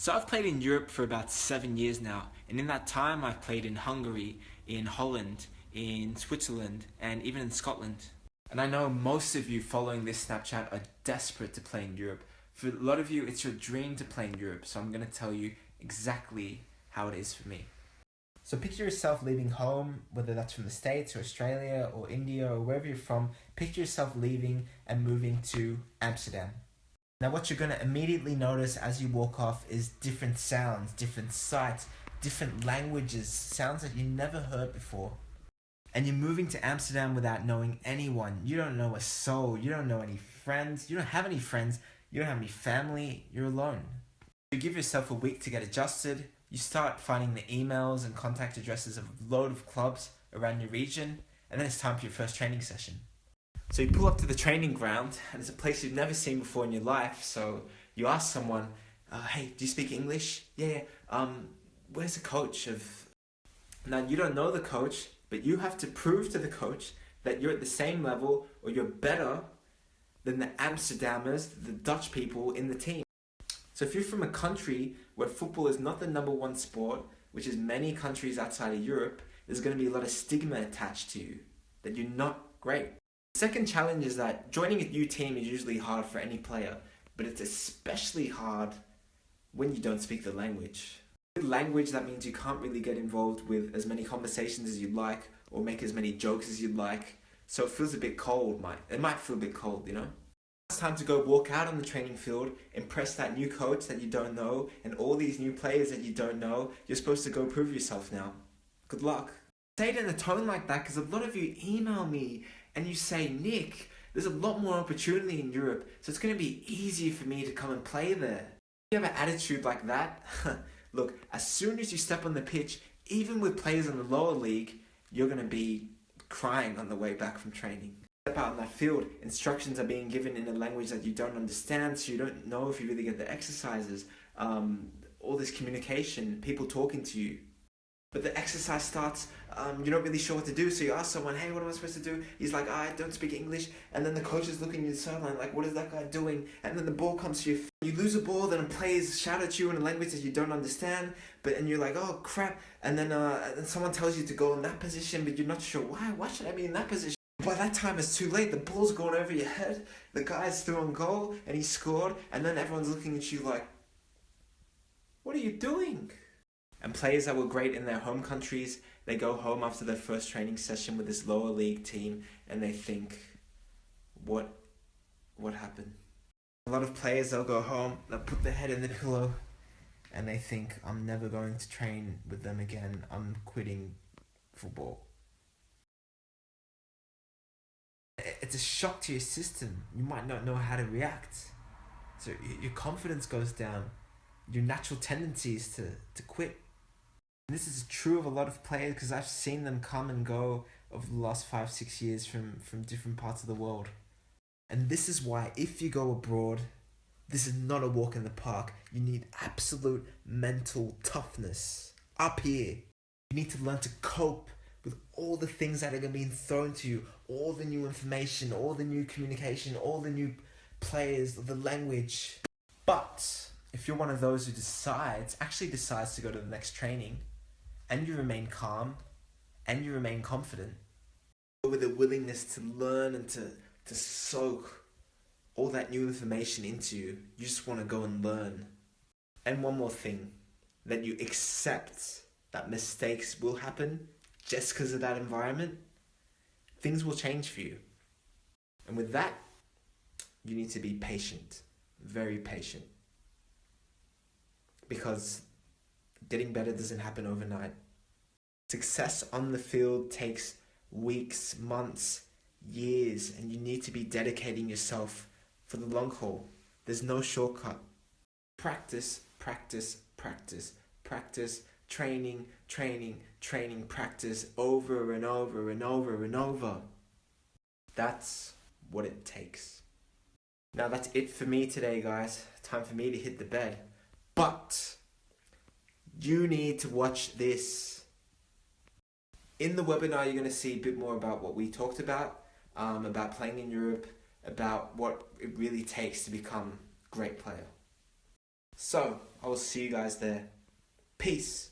So I've played in Europe for about 7 years now, and in that time I've played in Hungary, in Holland, in Switzerland, and even in Scotland. And I know most of you following this Snapchat are desperate to play in Europe. For a lot of you, it's your dream to play in Europe, so I'm going to tell you exactly how it is for me. So picture yourself leaving home, whether that's from the States or Australia or India or wherever you're from. Picture yourself leaving and moving to Amsterdam. Now what you're going to immediately notice as you walk off is different sounds, different sights, different languages, sounds that you never heard before. And you're moving to Amsterdam without knowing anyone. You don't know a soul, you don't know any friends, you don't have any friends, you don't have any family, you're alone. You give yourself a week to get adjusted, you start finding the emails and contact addresses of a load of clubs around your region, and then it's time for your first training session. So you pull up to the training ground, and it's a place you've never seen before in your life, so you ask someone, hey, do you speak English? Yeah, where's the coach of... Now you don't know the coach, but you have to prove to the coach that you're at the same level or you're better than the Amsterdammers, the Dutch people in the team. So if you're from a country where football is not the #1 sport, which is many countries outside of Europe, there's going to be a lot of stigma attached to you, that you're not great. The second challenge is that joining a new team is usually hard for any player, but it's especially hard when you don't speak the language. With language, that means you can't really get involved with as many conversations as you'd like or make as many jokes as you'd like, so it feels a bit cold. It might feel a bit cold, you know? It's time to go walk out on the training field, impress that new coach that you don't know and all these new players that you don't know. You're supposed to go prove yourself now. Good luck. Say it in a tone like that because a lot of you email me and you say, Nick, there's a lot more opportunity in Europe, so it's going to be easier for me to come and play there. If you have an attitude like that, look, as soon as you step on the pitch, even with players in the lower league, you're going to be crying on the way back from training. Step out on that field, instructions are being given in a language that you don't understand, so you don't know if you really get the exercises. All this communication, people talking to you. But the exercise starts, you're not really sure what to do, so you ask someone, hey, what am I supposed to do? He's like, I don't speak English, and then the coach is looking at the sideline like, what is that guy doing? And then the ball comes to you, you lose a ball, then players shout at you in a language that you don't understand, and you're like, oh crap, and then someone tells you to go in that position, but you're not sure, why should I be in that position? By that time it's too late, the ball's gone over your head, the guy's through on goal, and he scored, and then everyone's looking at you like, what are you doing? And players that were great in their home countries, they go home after their first training session with this lower league team and they think, what happened? A lot of players, they'll go home, they'll put their head in the pillow and they think, I'm never going to train with them again, I'm quitting football. It's a shock to your system. You might not know how to react. So your confidence goes down. Your natural tendency is to quit. And this is true of a lot of players because I've seen them come and go over the last 5-6 years from different parts of the world. And this is why if you go abroad, this is not a walk in the park. You need absolute mental toughness. Up here, you need to learn to cope with all the things that are going to be thrown to you, all the new information, all the new communication, all the new players, the language. But if you're one of those who actually decides to go to the next training, and you remain calm, and you remain confident, with a willingness to learn and to soak all that new information into you, you just want to go and learn. And one more thing, that you accept that mistakes will happen just because of that environment, things will change for you. And with that, you need to be patient, very patient. Because getting better doesn't happen overnight. Success on the field takes weeks, months, years, and you need to be dedicating yourself for the long haul. There's no shortcut. Practice, practice, practice, practice, training, training, training, practice over and over and over and over. That's what it takes. Now that's it for me today, guys. Time for me to hit the bed. But you need to watch this. In the webinar, you're going to see a bit more about what we talked about playing in Europe, about what it really takes to become a great player. So, I will see you guys there. Peace.